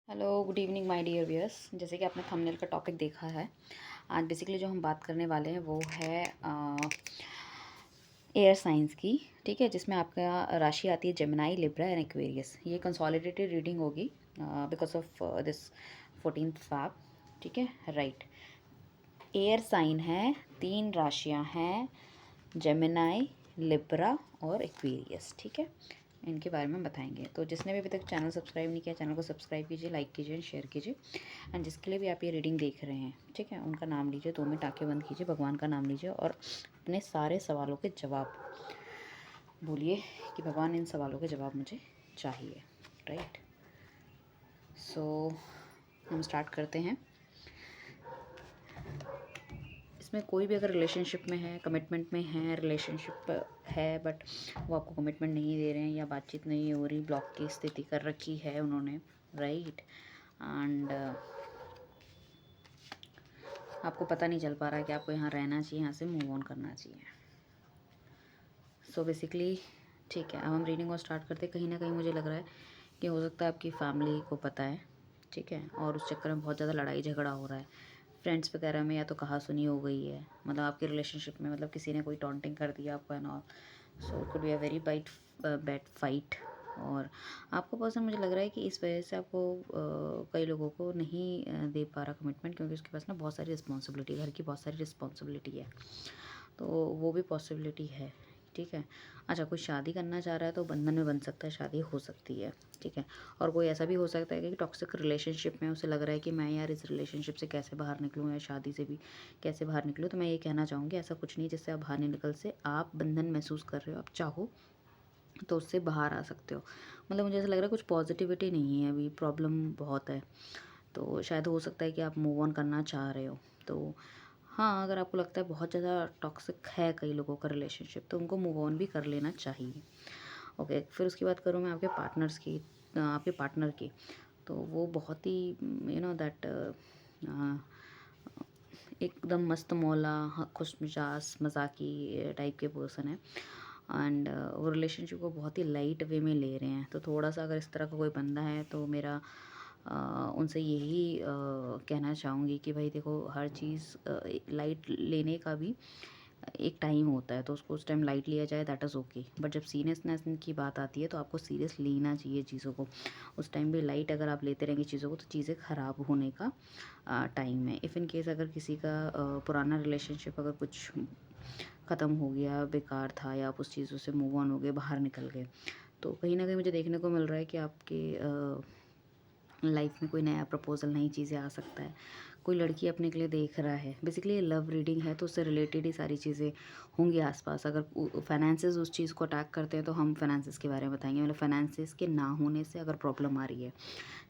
Hello good evening my dear viewers. जैसे कि आपने थंबनेल का टॉपिक देखा है, आज बेसिकली जो हम बात करने वाले हैं वो है एयर साइंस की। ठीक है, जिसमें आपका राशि आती है जेमिनाई, लिब्रा एंड एक्वेरियस। ये कंसोलिडेटेड रीडिंग होगी because of this 14th Feb. ठीक है, राइट। एयर साइन है, 3 राशियां हैं, जेमिनाई, लिब्रा और एक्वेरियस। ठीक है, इनके बारे में बताएंगे। तो जिसने भी अभी तक चैनल सब्सक्राइब नहीं किया, चैनल को सब्सक्राइब कीजिए, लाइक कीजिए एंड शेयर कीजिए। एंड जिसके लिए भी आप ये रीडिंग देख रहे हैं, ठीक है, उनका नाम लीजिए, 2 मिनट आंखें बंद कीजिए, भगवान का नाम लीजिए और अपने सारे सवालों के जवाब बोलिए कि भगवान इन सवालों के जवाब मुझे चाहिए। राइट, सो हम स्टार्ट करते हैं। इसमें कोई भी अगर रिलेशनशिप में है, कमिटमेंट में है, रिलेशनशिप है बट वो आपको कमिटमेंट नहीं दे रहे हैं या बातचीत नहीं हो रही, ब्लॉक की स्थिति कर रखी है उन्होंने, राइट। एंड आपको पता नहीं चल पा रहा है कि आपको यहाँ रहना चाहिए, यहाँ से मूव ऑन करना चाहिए। सो बेसिकली ठीक है, अब हम रीडिंग को स्टार्ट करते हैं। कहीं ना कहीं मुझे लग रहा है कि हो सकता है आपकी फैमिली को पता है, ठीक है, और उस चक्कर में बहुत ज़्यादा लड़ाई झगड़ा हो रहा है। फ्रेंड्स वगैरह में या तो कहासुनी हो गई है, मतलब आपके रिलेशनशिप में, मतलब किसी ने कोई टॉन्टिंग कर दिया आपको and all. So it could be a very bad fight. और आपको पर्सन मुझे लग रहा है कि इस वजह से आपको कई लोगों को नहीं दे पा रहा कमिटमेंट, क्योंकि उसके पास ना बहुत सारी रिस्पॉन्सिबिलिटी, घर की बहुत सारी रिस्पॉन्सिबिलिटी है, तो वो भी पॉसिबिलिटी है। ठीक है, अच्छा, कोई शादी करना चाह रहा है तो बंधन में बन सकता है, शादी हो सकती है। ठीक है, और कोई ऐसा भी हो सकता है कि टॉक्सिक रिलेशनशिप में उसे लग रहा है कि मैं यार इस रिलेशनशिप से कैसे बाहर निकलूँ या शादी से भी कैसे बाहर निकलूँ। तो मैं ये कहना चाहूँगी, ऐसा कुछ नहीं जिससे आप बाहर नहीं निकल से, आप बंधन महसूस कर रहे हो, आप चाहो तो उससे बाहर आ सकते हो। मतलब मुझे ऐसा लग रहा है कुछ पॉजिटिविटी नहीं है, अभी प्रॉब्लम बहुत है। तो शायद हो सकता है कि आप मूव ऑन करना चाह रहे हो। तो हाँ, अगर आपको लगता है बहुत ज़्यादा टॉक्सिक है कई लोगों का रिलेशनशिप, तो उनको मूव ऑन भी कर लेना चाहिए। ओके, फिर उसकी बात करूँ मैं आपके पार्टनर्स की, आपके पार्टनर की, तो वो बहुत ही दैट एकदम मस्त मौला, खुश मिजाज, मजाकी टाइप के पर्सन है। एंड वो रिलेशनशिप को बहुत ही लाइट वे में ले रहे हैं। तो थोड़ा सा अगर इस तरह का कोई बंदा है तो मेरा उनसे यही कहना चाहूँगी कि भाई देखो, हर चीज़ लाइट लेने का भी एक टाइम होता है, तो उसको उस टाइम लाइट लिया जाए, दैट इज़ ओके। बट जब सीरियसनेस की बात आती है तो आपको सीरियस लेना चाहिए चीज़ों को। उस टाइम भी लाइट अगर आप लेते रहेंगे चीज़ों को तो चीज़ें ख़राब होने का टाइम है। इफ़ इन केस अगर किसी का पुराना रिलेशनशिप अगर कुछ ख़त्म हो गया, बेकार था, या आप उस चीज़ों से मूव ऑन हो गए, बाहर निकल गए, तो कहीं ना कहीं मुझे देखने को मिल रहा है कि आपके लाइफ में कोई नया प्रपोजल, नई चीज़ें आ सकता है। कोई लड़की अपने के लिए देख रहा है। बेसिकली ये लव रीडिंग है, तो उससे रिलेटेड ही सारी चीज़ें होंगी आसपास। अगर फाइनेंसेस उस चीज़ को अटैक करते हैं तो हम फाइनेंसेस के बारे में बताएंगे, मतलब फाइनेंसेस के ना होने से अगर प्रॉब्लम आ रही है,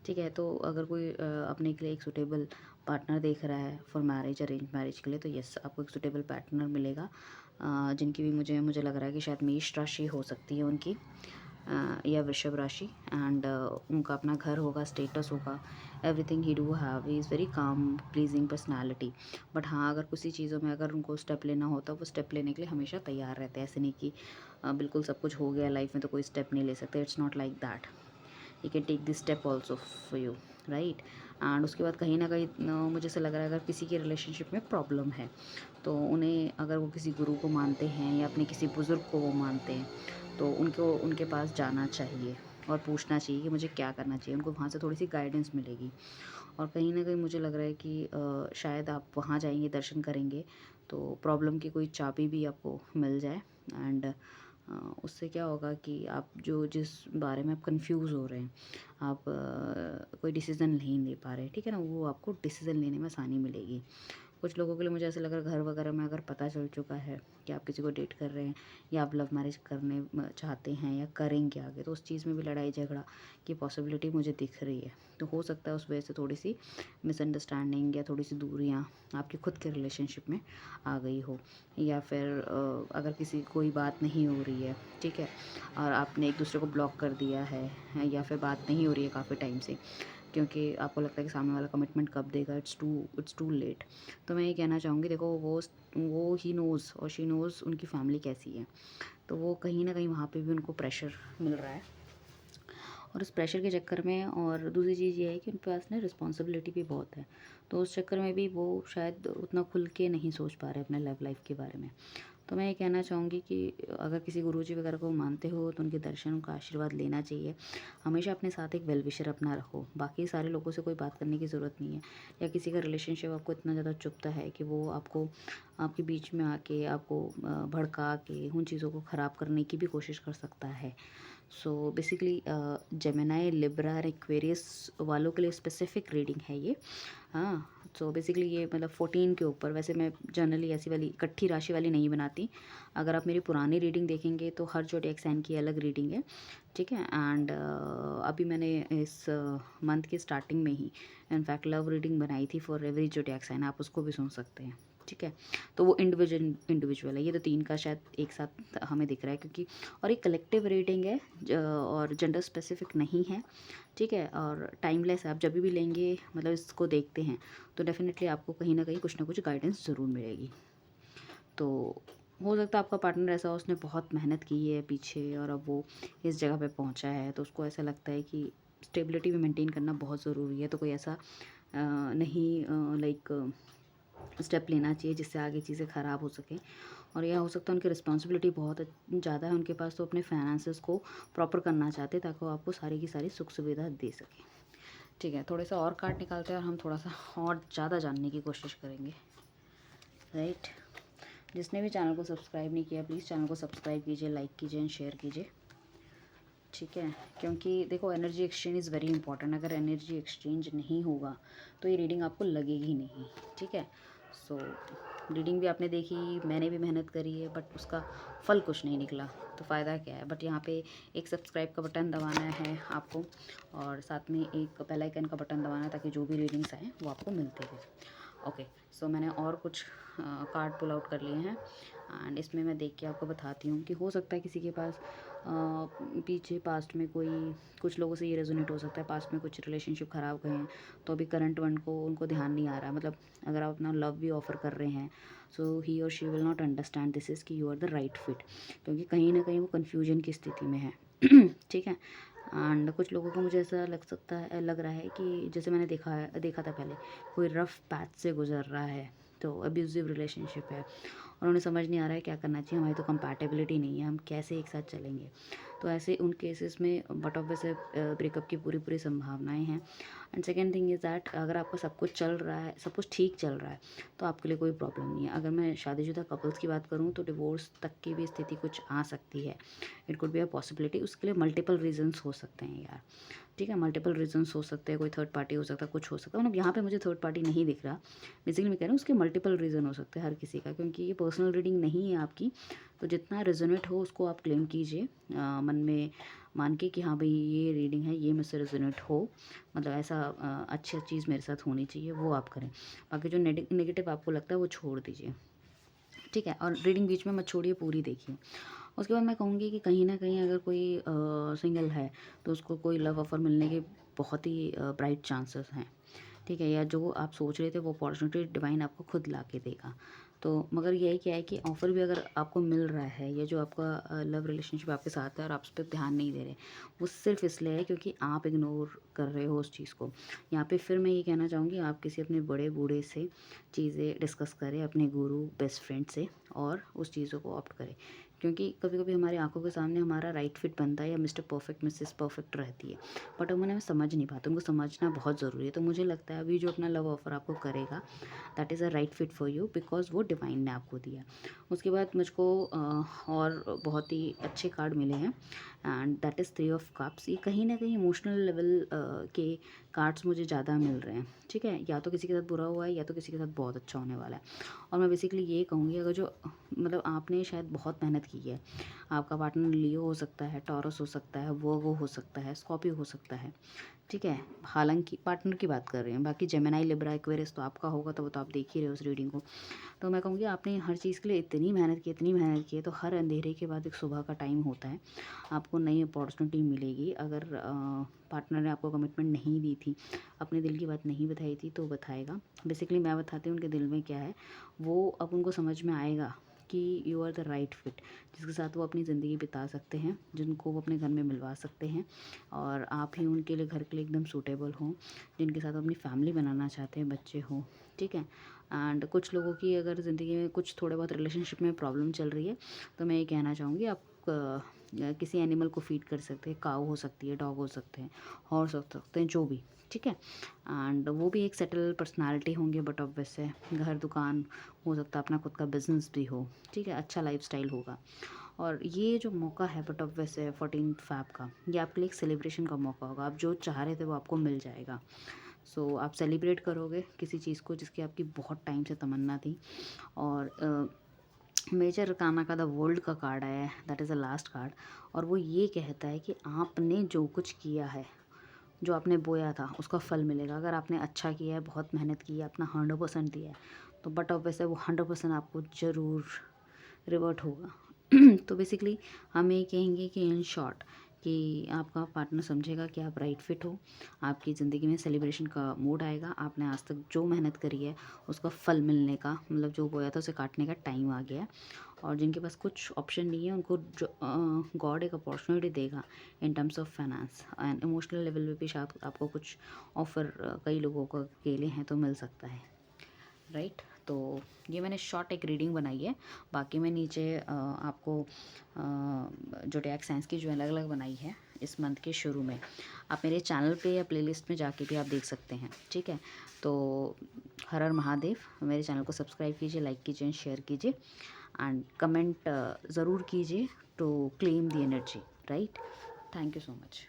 ठीक है। तो अगर कोई अपने के लिए एक सुटेबल पार्टनर देख रहा है फॉर मैरिज, अरेंज मैरिज के लिए, तो यस, आपको एक सुटेबल पार्टनर मिलेगा। जिनकी भी मुझे लग रहा है कि शायद मेष राशि हो सकती है उनकी, या वृषभ राशि। एंड उनका अपना घर होगा, स्टेटस होगा, everything he do have, he is very calm pleasing personality. But हाँ, अगर किसी चीज़ों में अगर उनको स्टेप लेना होता है, वो स्टेप लेने के लिए हमेशा तैयार रहते हैं। ऐसे नहीं कि बिल्कुल सब कुछ हो गया लाइफ में तो कोई स्टेप नहीं ले सकते। It's not like that, you can take this step also for you, right. And उसके बाद कहीं ना कहीं मुझे ऐसा लग रहा है अगर किसी के रिलेशनशिप में प्रॉब्लम है तो उन्हें, अगर वो किसी गुरु को मानते हैं या अपने किसी बुज़ुर्ग को वो मानते हैं, तो उनको उनके पास जाना चाहिए और पूछना चाहिए कि मुझे क्या करना चाहिए। उनको वहाँ से थोड़ी सी गाइडेंस मिलेगी। और कहीं ना कहीं मुझे लग रहा है कि शायद आप वहाँ जाएंगे, दर्शन करेंगे, तो प्रॉब्लम की कोई चाबी भी आपको मिल जाए। एंड उससे क्या होगा कि आप जो जिस बारे में आप कंफ्यूज हो रहे हैं, आप कोई डिसीज़न नहीं ले पा रहे, ठीक है ना, वो आपको डिसीज़न लेने में आसानी मिलेगी। कुछ लोगों के लिए मुझे ऐसा लग रहा है घर वगैरह में अगर पता चल चुका है कि आप किसी को डेट कर रहे हैं या आप लव मैरिज करने चाहते हैं या करेंगे आगे, तो उस चीज़ में भी लड़ाई झगड़ा की पॉसिबिलिटी मुझे दिख रही है। तो हो सकता है उस वजह से थोड़ी सी मिसअंडरस्टैंडिंग या थोड़ी सी दूरियाँ आपकी खुद के रिलेशनशिप में आ गई हो, या फिर अगर किसी कोई बात नहीं हो रही है, ठीक है, और आपने एक दूसरे को ब्लॉक कर दिया है, या फिर बात नहीं हो रही है काफ़ी टाइम से, क्योंकि आपको लगता है कि सामने वाला कमिटमेंट कब देगा, इट्स टू लेट। तो मैं ये कहना चाहूँगी, देखो, वो ही नोज़ और शी नोज़ उनकी फैमिली कैसी है, तो वो कहीं ना कहीं वहाँ पे भी उनको प्रेशर मिल रहा है। और उस प्रेशर के चक्कर में, और दूसरी चीज़ ये है कि उनके पास ना रिस्पॉन्सिबिलिटी भी बहुत है, तो उस चक्कर में भी वो शायद उतना खुल के नहीं सोच पा रहे अपने लव लाइफ के बारे में। तो मैं ये कहना चाहूँगी कि अगर किसी गुरुजी वगैरह को मानते हो तो उनके दर्शन, उनका आशीर्वाद लेना चाहिए। हमेशा अपने साथ एक वेल विशर अपना रखो, बाकी सारे लोगों से कोई बात करने की ज़रूरत नहीं है। या किसी का रिलेशनशिप आपको इतना ज़्यादा चुभता है कि वो आपको, आपके बीच में आके आपको भड़का के उन चीज़ों को ख़राब करने की भी कोशिश कर सकता है। सो बेसिकली जेमिनी, लिब्रा और एक्वेरियस वालों के लिए स्पेसिफिक रीडिंग है ये। हाँ, सो बेसिकली ये मतलब 14 के ऊपर, वैसे मैं जनरली ऐसी वाली इकट्ठी राशि वाली नहीं बनाती। अगर आप मेरी पुरानी रीडिंग देखेंगे तो हर ज़ोडिएक साइन की अलग रीडिंग है, ठीक है। एंड अभी मैंने इस मंथ की स्टार्टिंग में ही इनफैक्ट लव रीडिंग बनाई थी फॉर एवरी ज़ोडिएक साइन, आप उसको भी सुन सकते हैं, ठीक है। तो वो इंडिविजुअल है, ये तो 3 का शायद एक साथ हमें दिख रहा है, क्योंकि और एक कलेक्टिव रीडिंग है और जेंडर स्पेसिफिक नहीं है, ठीक है। और टाइमलेस है, आप जब भी लेंगे मतलब इसको देखते हैं तो डेफिनेटली आपको कहीं ना कहीं कुछ ना कुछ गाइडेंस ज़रूर मिलेगी। तो हो सकता है आपका पार्टनर ऐसा हो, उसने बहुत मेहनत की है पीछे और अब वो इस जगह पे पहुंचा है, तो उसको ऐसा लगता है कि स्टेबिलिटी भी मेंटेन करना बहुत ज़रूरी है। तो कोई ऐसा नहीं लाइक स्टेप लेना चाहिए जिससे आगे चीज़ें ख़राब हो सकें। और यह हो सकता है उनकी रिस्पॉन्सिबिलिटी बहुत ज़्यादा है उनके पास, तो अपने फाइनेंसेस को प्रॉपर करना चाहते हैं ताकि वो आपको सारी की सारी सुख सुविधा दे सकें, ठीक है। थोड़े सा और कार्ड निकालते हैं और हम थोड़ा सा और ज़्यादा जानने की कोशिश करेंगे, राइट। जिसने भी चैनल को सब्सक्राइब नहीं किया प्लीज़ चैनल को सब्सक्राइब कीजिए, लाइक कीजिए एंड शेयर कीजिए, ठीक है। क्योंकि देखो energy exchange is very important, अगर एनर्जी एक्सचेंज नहीं होगा तो ये रीडिंग आपको लगेगी नहीं, ठीक है। सो रीडिंग भी आपने देखी, मैंने भी मेहनत करी है, बट उसका फल कुछ नहीं निकला, तो फ़ायदा क्या है। बट यहाँ पे एक सब्सक्राइब का बटन दबाना है आपको, और साथ में एक बेल आइकन का बटन दबाना है ताकि जो भी रीडिंग्स आएँ वो आपको मिलते रहे। ओके, सो मैंने और कुछ कार्ड पुल आउट कर लिए हैं एंड इसमें मैं देख के आपको बताती हूँ कि हो सकता है किसी के पास पीछे पास्ट में कोई, कुछ लोगों से ये रेजोनेट हो सकता है, पास्ट में कुछ रिलेशनशिप ख़राब गए हैं तो अभी करंट वन को उनको ध्यान नहीं आ रहा है। मतलब अगर आप अपना लव भी ऑफ़र कर रहे हैं सो ही और she will not understand this is कि you are the right fit, क्योंकि कहीं ना कहीं वो कन्फ्यूजन की स्थिति में है ठीक है। एंड कुछ लोगों को मुझे ऐसा लग रहा है कि जैसे मैंने देखा था पहले, कोई रफ़ पैच से गुजर रहा है, तो अब्यूज़िव रिलेशनशिप है और उन्हें समझ नहीं आ रहा है क्या करना चाहिए, हमारी तो कंपैटिबिलिटी नहीं है, हम कैसे एक साथ चलेंगे। तो ऐसे उन केसेस में बट ऑब्वियस ब्रेकअप की पूरी पूरी संभावनाएं हैं। And second thing is that अगर आपका सब कुछ चल रहा है, सब कुछ ठीक चल रहा है, तो आपके लिए कोई प्रॉब्लम नहीं है। अगर मैं शादीशुदा कपल्स की बात करूँ तो डिवोर्स तक की भी स्थिति कुछ आ सकती है, it could be a possibility. उसके लिए मल्टीपल रीजंस हो सकते हैं यार, ठीक है। मल्टीपल रीजंस हो सकते हैं, कोई थर्ड पार्टी हो सकता है, कुछ हो सकता है, मतलब यहाँ पे मुझे थर्ड पार्टी नहीं दिख रहा। बेसिकली मैं कह रहा हूँ उसके मल्टीपल रीज़न हो सकते हैं हर किसी का, क्योंकि ये पर्सनल रीडिंग नहीं है आपकी। तो जितना रेजोनेट हो उसको आप क्लेम कीजिए मन में मान के कि हाँ भाई ये रीडिंग है, ये मुझसे रेजोनेट हो, मतलब ऐसा अच्छी चीज़ मेरे साथ होनी चाहिए, वो आप करें। बाकी जो नेगेटिव आपको लगता है वो छोड़ दीजिए, ठीक है। और रीडिंग बीच में मत छोड़िए, पूरी देखिए। उसके बाद मैं कहूँगी कि कहीं न कहीं अगर कोई सिंगल है तो उसको कोई लव ऑफ़र मिलने के बहुत ही ब्राइट चांसेस हैं, ठीक है। या जो आप सोच रहे थे वो अपॉर्चुनिटी डिवाइन आपको खुद ला के देगा। तो मगर यही क्या है कि ऑफ़र भी अगर आपको मिल रहा है, या जो आपका लव रिलेशनशिप आपके साथ है और आप उस पर ध्यान नहीं दे रहे, वो सिर्फ इसलिए है क्योंकि आप इग्नोर कर रहे हो उस चीज़ को। यहाँ पे फिर मैं ये कहना चाहूँगी आप किसी अपने बड़े बूढ़े से चीज़ें डिस्कस करें, अपने गुरु बेस्ट फ्रेंड से, और उस चीज़ों को ऑप्ट करें। क्योंकि कभी कभी हमारी आंखों के सामने हमारा राइट फिट बनता है या मिस्टर परफेक्ट मिसेस परफेक्ट रहती है, बट हम उन्हें समझ नहीं पाते, उनको समझना बहुत ज़रूरी है। तो मुझे लगता है अभी जो अपना लव ऑफ़र आपको करेगा that is a right fit for you, because वो डिवाइन ने आपको दिया। उसके बाद मुझको और बहुत ही अच्छे कार्ड मिले हैं and that is 3 of cups. ये कहीं ना कहीं इमोशनल लेवल के कार्ड्स मुझे ज़्यादा मिल रहे हैं, ठीक है। या तो किसी के साथ बुरा हुआ है या तो किसी के साथ बहुत अच्छा होने वाला है। और मैं बेसिकली ये कहूँगी अगर जो मतलब आपने शायद बहुत मेहनत की है, आपका पार्टनर लियो हो सकता है, टॉरस हो सकता है, वर्गो हो सकता है, स्कॉर्पियो हो सकता है, ठीक है। हालांकि पार्टनर की बात कर रहे हैं, बाकी जेमिनी, लिब्रा, एक्वेरियस तो आपका होगा, तो वो तो आप देख ही रहे हो उस रीडिंग को। तो मैं कहूँगी आपने हर चीज़ के लिए इतनी मेहनत की, इतनी मेहनत की है, तो हर अंधेरे के बाद एक सुबह का टाइम होता है, आपको नई अपॉर्चुनिटी मिलेगी। अगर पार्टनर ने आपको कमिटमेंट नहीं दी थी, अपने दिल की बात नहीं बताई थी, तो बताएगा। बेसिकली मैं बताती हूँ उनके दिल में क्या है, वो अब उनको समझ में आएगा कि you are the right fit, जिसके साथ वो अपनी ज़िंदगी बिता सकते हैं, जिनको वो अपने घर में मिलवा सकते हैं और आप ही उनके लिए घर के लिए एकदम सूटेबल हों, जिनके साथ वो अपनी फैमिली बनाना चाहते हैं, बच्चे हों, ठीक है। एंड कुछ लोगों की अगर ज़िंदगी में कुछ थोड़े बहुत रिलेशनशिप में प्रॉब्लम चल रही है, तो मैं ये कहना चाहूँगी आप किसी एनिमल को फीड कर सकते हैं, काऊ हो सकती है, डॉग हो सकते हैं, हॉर्स हो सकते हैं, जो भी, ठीक है। एंड वो भी एक सेटल पर्सनालिटी होंगे, बट ऑब्वियस है घर दुकान हो सकता है, अपना खुद का बिजनेस भी हो, ठीक है, अच्छा लाइफस्टाइल होगा। और ये जो मौका है बट ऑब्वियस है 14 फैब का, ये आपके लिए एक सेलिब्रेशन का मौका होगा। आप जो चाह रहे थे वो आपको मिल जाएगा। सो आप सेलिब्रेट करोगे किसी चीज़ को जिसकी आपकी बहुत टाइम से तमन्ना थी। और मेजर अरकाना का द वर्ल्ड का कार्ड आया है, that is the last card. और वो ये कहता है कि आपने जो कुछ किया है, जो आपने बोया था उसका फल मिलेगा। अगर आपने अच्छा किया है, बहुत मेहनत की है, अपना 100% दिया है, तो बट ऑब्वियस है वो 100% आपको ज़रूर रिवर्ट होगा। तो बेसिकली हम ये कहेंगे कि इन शॉर्ट कि आपका पार्टनर समझेगा कि आप राइट फिट हो, आपकी ज़िंदगी में सेलिब्रेशन का मूड आएगा, आपने आज तक जो मेहनत करी है उसका फल मिलने का, मतलब जो बोया था उसे काटने का टाइम आ गया है। और जिनके पास कुछ ऑप्शन नहीं है उनको जो गॉड एक अपॉर्चुनिटी देगा in terms of finance and emotional level पे भी शायद आपको कुछ ऑफ़र कई लोगों को अकेले हैं तो मिल सकता है, राइट। तो ये मैंने शॉर्ट एक रीडिंग बनाई है, बाकी मैं नीचे आपको ज़ोडिएक साइंस की जो अलग अलग बनाई है इस मंथ के शुरू में, आप मेरे चैनल पे या प्लेलिस्ट में जाके भी आप देख सकते हैं, ठीक है। तो हर हर महादेव, मेरे चैनल को सब्सक्राइब कीजिए, लाइक कीजिए, शेयर कीजिए एंड कमेंट ज़रूर कीजिए to claim the energy, right. Thank you so much.